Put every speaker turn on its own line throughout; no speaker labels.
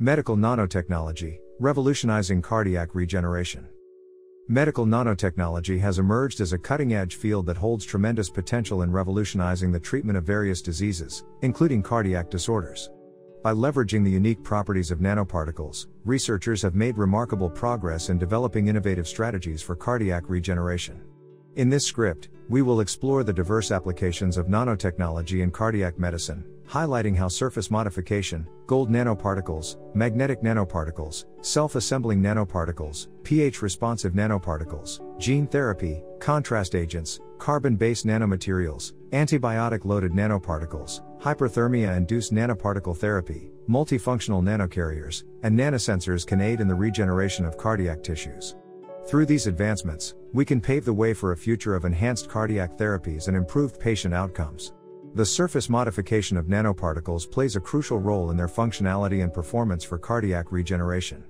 Medical nanotechnology, revolutionizing cardiac regeneration. Medical nanotechnology has emerged as a cutting-edge field that holds tremendous potential in revolutionizing the treatment of various diseases, including cardiac disorders. By leveraging the unique properties of nanoparticles, researchers have made remarkable progress in developing innovative strategies for cardiac regeneration. In this script, we will explore the diverse applications of nanotechnology in cardiac medicine, highlighting how surface modification, gold nanoparticles, magnetic nanoparticles, self-assembling nanoparticles, pH-responsive nanoparticles, gene therapy, contrast agents, carbon-based nanomaterials, antibiotic-loaded nanoparticles, hyperthermia-induced nanoparticle therapy, multifunctional nanocarriers, and nanosensors can aid in the regeneration of cardiac tissues. Through these advancements, we can pave the way for a future of enhanced cardiac therapies and improved patient outcomes. The surface modification of nanoparticles plays a crucial role in their functionality and performance for cardiac regeneration.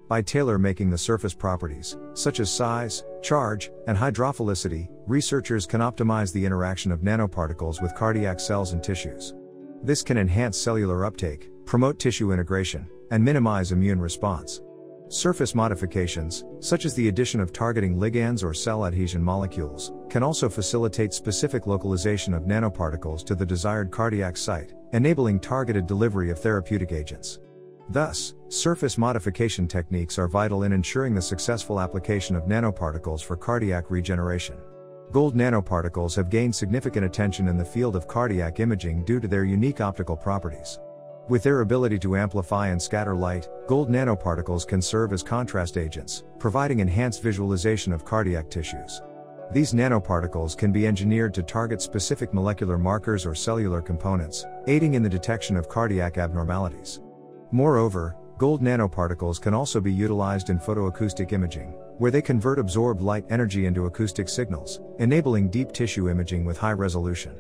By tailor-making the surface properties, such as size, charge, and hydrophilicity, researchers can optimize the interaction of nanoparticles with cardiac cells and tissues. This can enhance cellular uptake, promote tissue integration, and minimize immune response. Surface modifications, such as the addition of targeting ligands or cell adhesion molecules, can also facilitate specific localization of nanoparticles to the desired cardiac site, enabling targeted delivery of therapeutic agents. Thus, surface modification techniques are vital in ensuring the successful application of nanoparticles for cardiac regeneration. Gold nanoparticles have gained significant attention in the field of cardiac imaging due to their unique optical properties. With their ability to amplify and scatter light, gold nanoparticles can serve as contrast agents, providing enhanced visualization of cardiac tissues. These nanoparticles can be engineered to target specific molecular markers or cellular components, aiding in the detection of cardiac abnormalities. Moreover, gold nanoparticles can also be utilized in photoacoustic imaging, where they convert absorbed light energy into acoustic signals, enabling deep tissue imaging with high resolution.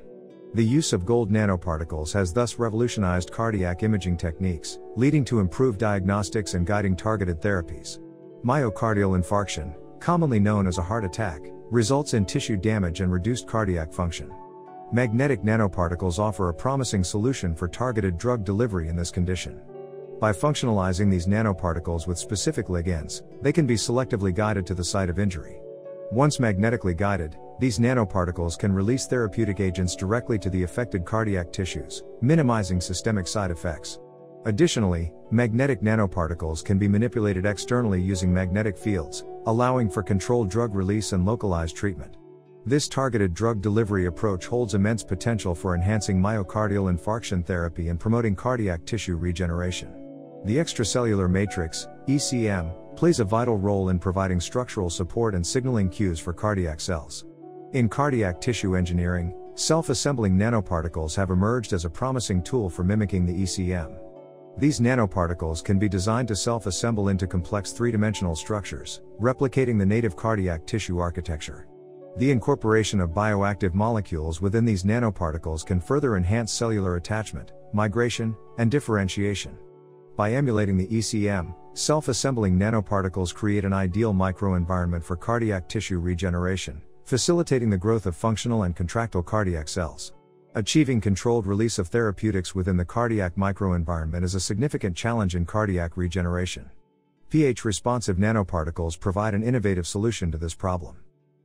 The use of gold nanoparticles has thus revolutionized cardiac imaging techniques, leading to improved diagnostics and guiding targeted therapies. Myocardial infarction, commonly known as a heart attack, results in tissue damage and reduced cardiac function. Magnetic nanoparticles offer a promising solution for targeted drug delivery in this condition. By functionalizing these nanoparticles with specific ligands, they can be selectively guided to the site of injury. Once magnetically guided, these nanoparticles can release therapeutic agents directly to the affected cardiac tissues, minimizing systemic side effects. Additionally, magnetic nanoparticles can be manipulated externally using magnetic fields, allowing for controlled drug release and localized treatment. This targeted drug delivery approach holds immense potential for enhancing myocardial infarction therapy and promoting cardiac tissue regeneration. The extracellular matrix, ECM, plays a vital role in providing structural support and signaling cues for cardiac cells. In cardiac tissue engineering, self-assembling nanoparticles have emerged as a promising tool for mimicking the ECM. These nanoparticles can be designed to self-assemble into complex three-dimensional structures, replicating the native cardiac tissue architecture. The incorporation of bioactive molecules within these nanoparticles can further enhance cellular attachment, migration, and differentiation. By emulating the ECM, self-assembling nanoparticles create an ideal microenvironment for cardiac tissue regeneration, facilitating the growth of functional and contractile cardiac cells. Achieving controlled release of therapeutics within the cardiac microenvironment is a significant challenge in cardiac regeneration. pH-responsive nanoparticles provide an innovative solution to this problem.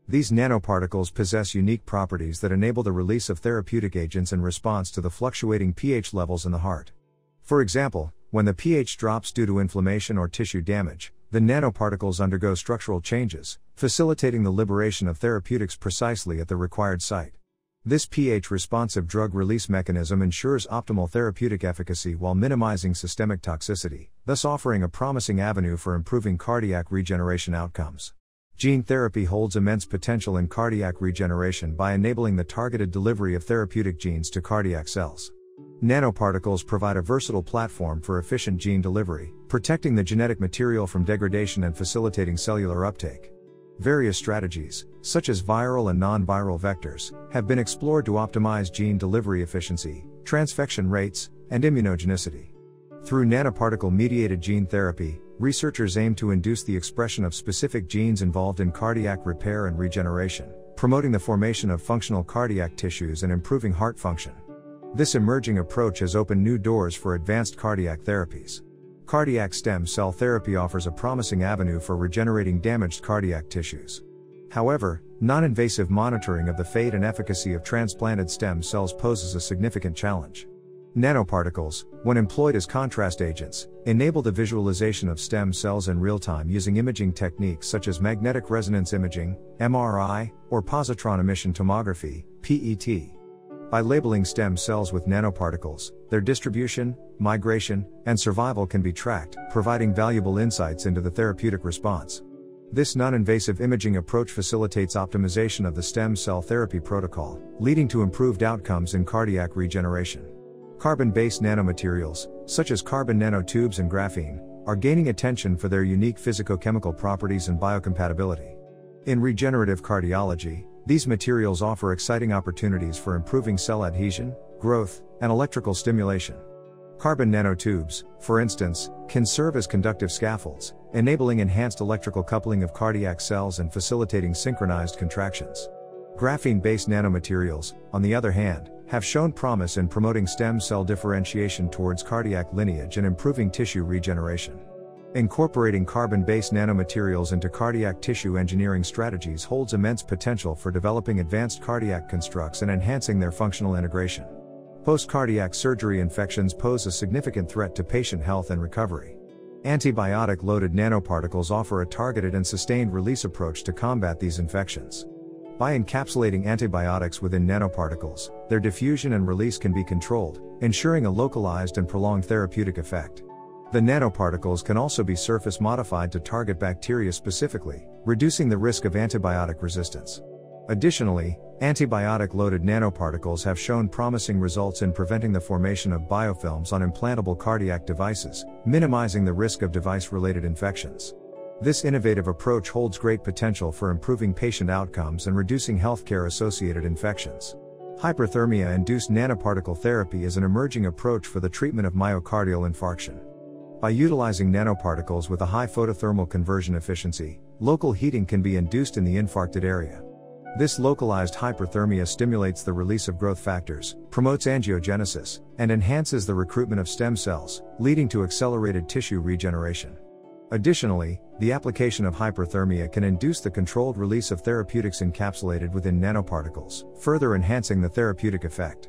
These nanoparticles possess unique properties that enable the release of therapeutic agents in response to the fluctuating pH levels in the heart. For example, when the pH drops due to inflammation or tissue damage, the nanoparticles undergo structural changes, facilitating the liberation of therapeutics precisely at the required site. This pH-responsive drug release mechanism ensures optimal therapeutic efficacy while minimizing systemic toxicity, thus offering a promising avenue for improving cardiac regeneration outcomes. Gene therapy holds immense potential in cardiac regeneration by enabling the targeted delivery of therapeutic genes to cardiac cells. Nanoparticles provide a versatile platform for efficient gene delivery, protecting the genetic material from degradation and facilitating cellular uptake. Various strategies, such as viral and non-viral vectors, have been explored to optimize gene delivery efficiency, transfection rates, and immunogenicity. Through nanoparticle-mediated gene therapy, researchers aim to induce the expression of specific genes involved in cardiac repair and regeneration, promoting the formation of functional cardiac tissues and improving heart function. This emerging approach has opened new doors for advanced cardiac therapies. Cardiac stem cell therapy offers a promising avenue for regenerating damaged cardiac tissues. However, non-invasive monitoring of the fate and efficacy of transplanted stem cells poses a significant challenge. Nanoparticles, when employed as contrast agents, enable the visualization of stem cells in real time using imaging techniques such as magnetic resonance imaging, MRI, or positron emission tomography, PET. By labeling stem cells with nanoparticles, their distribution, migration, and survival can be tracked, providing valuable insights into the therapeutic response. This non-invasive imaging approach facilitates optimization of the stem cell therapy protocol, leading to improved outcomes in cardiac regeneration. Carbon-based nanomaterials, such as carbon nanotubes and graphene, are gaining attention for their unique physicochemical properties and biocompatibility. In regenerative cardiology, these materials offer exciting opportunities for improving cell adhesion, growth, and electrical stimulation. Carbon nanotubes, for instance, can serve as conductive scaffolds, enabling enhanced electrical coupling of cardiac cells and facilitating synchronized contractions. Graphene-based nanomaterials, on the other hand, have shown promise in promoting stem cell differentiation towards cardiac lineage and improving tissue regeneration. Incorporating carbon-based nanomaterials into cardiac tissue engineering strategies holds immense potential for developing advanced cardiac constructs and enhancing their functional integration. Post-cardiac surgery infections pose a significant threat to patient health and recovery. Antibiotic-loaded nanoparticles offer a targeted and sustained release approach to combat these infections. By encapsulating antibiotics within nanoparticles, their diffusion and release can be controlled, ensuring a localized and prolonged therapeutic effect. The nanoparticles can also be surface modified to target bacteria specifically, reducing the risk of antibiotic resistance. Additionally, antibiotic-loaded nanoparticles have shown promising results in preventing the formation of biofilms on implantable cardiac devices, minimizing the risk of device-related infections. This innovative approach holds great potential for improving patient outcomes and reducing healthcare-associated infections. Hyperthermia-induced nanoparticle therapy is an emerging approach for the treatment of myocardial infarction. By utilizing nanoparticles with a high photothermal conversion efficiency, local heating can be induced in the infarcted area. This localized hyperthermia stimulates the release of growth factors, promotes angiogenesis, and enhances the recruitment of stem cells, leading to accelerated tissue regeneration. Additionally, the application of hyperthermia can induce the controlled release of therapeutics encapsulated within nanoparticles, further enhancing the therapeutic effect.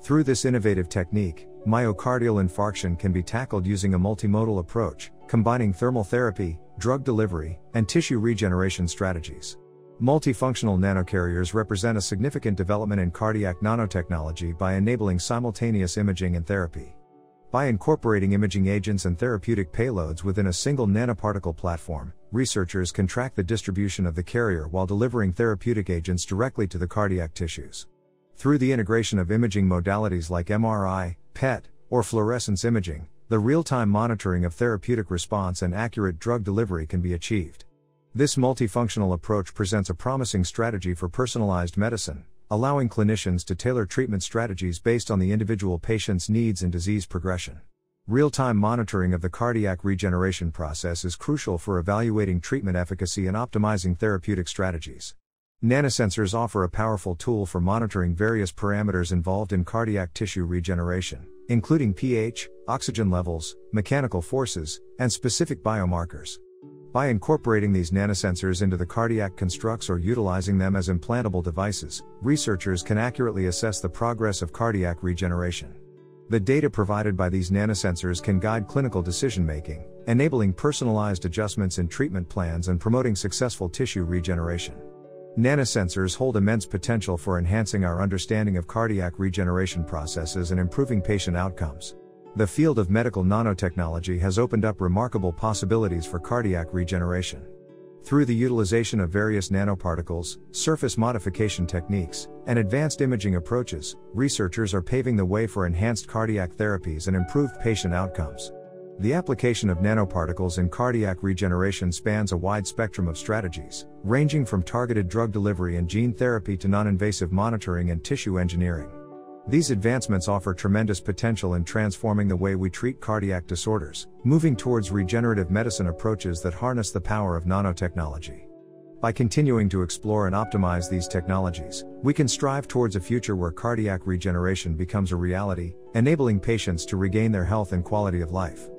Through this innovative technique, myocardial infarction can be tackled using a multimodal approach, combining thermal therapy, drug delivery, and tissue regeneration strategies. Multifunctional nanocarriers represent a significant development in cardiac nanotechnology by enabling simultaneous imaging and therapy. By incorporating imaging agents and therapeutic payloads within a single nanoparticle platform, researchers can track the distribution of the carrier while delivering therapeutic agents directly to the cardiac tissues. Through the integration of imaging modalities like MRI, PET, or fluorescence imaging, the real-time monitoring of therapeutic response and accurate drug delivery can be achieved. This multifunctional approach presents a promising strategy for personalized medicine, allowing clinicians to tailor treatment strategies based on the individual patient's needs and disease progression. Real-time monitoring of the cardiac regeneration process is crucial for evaluating treatment efficacy and optimizing therapeutic strategies. Nanosensors offer a powerful tool for monitoring various parameters involved in cardiac tissue regeneration, including pH, oxygen levels, mechanical forces, and specific biomarkers. By incorporating these nanosensors into the cardiac constructs or utilizing them as implantable devices, researchers can accurately assess the progress of cardiac regeneration. The data provided by these nanosensors can guide clinical decision-making, enabling personalized adjustments in treatment plans and promoting successful tissue regeneration. Nanosensors hold immense potential for enhancing our understanding of cardiac regeneration processes and improving patient outcomes. The field of medical nanotechnology has opened up remarkable possibilities for cardiac regeneration. Through the utilization of various nanoparticles, surface modification techniques, and advanced imaging approaches, researchers are paving the way for enhanced cardiac therapies and improved patient outcomes. The application of nanoparticles in cardiac regeneration spans a wide spectrum of strategies, ranging from targeted drug delivery and gene therapy to non-invasive monitoring and tissue engineering. These advancements offer tremendous potential in transforming the way we treat cardiac disorders, moving towards regenerative medicine approaches that harness the power of nanotechnology. By continuing to explore and optimize these technologies, we can strive towards a future where cardiac regeneration becomes a reality, enabling patients to regain their health and quality of life.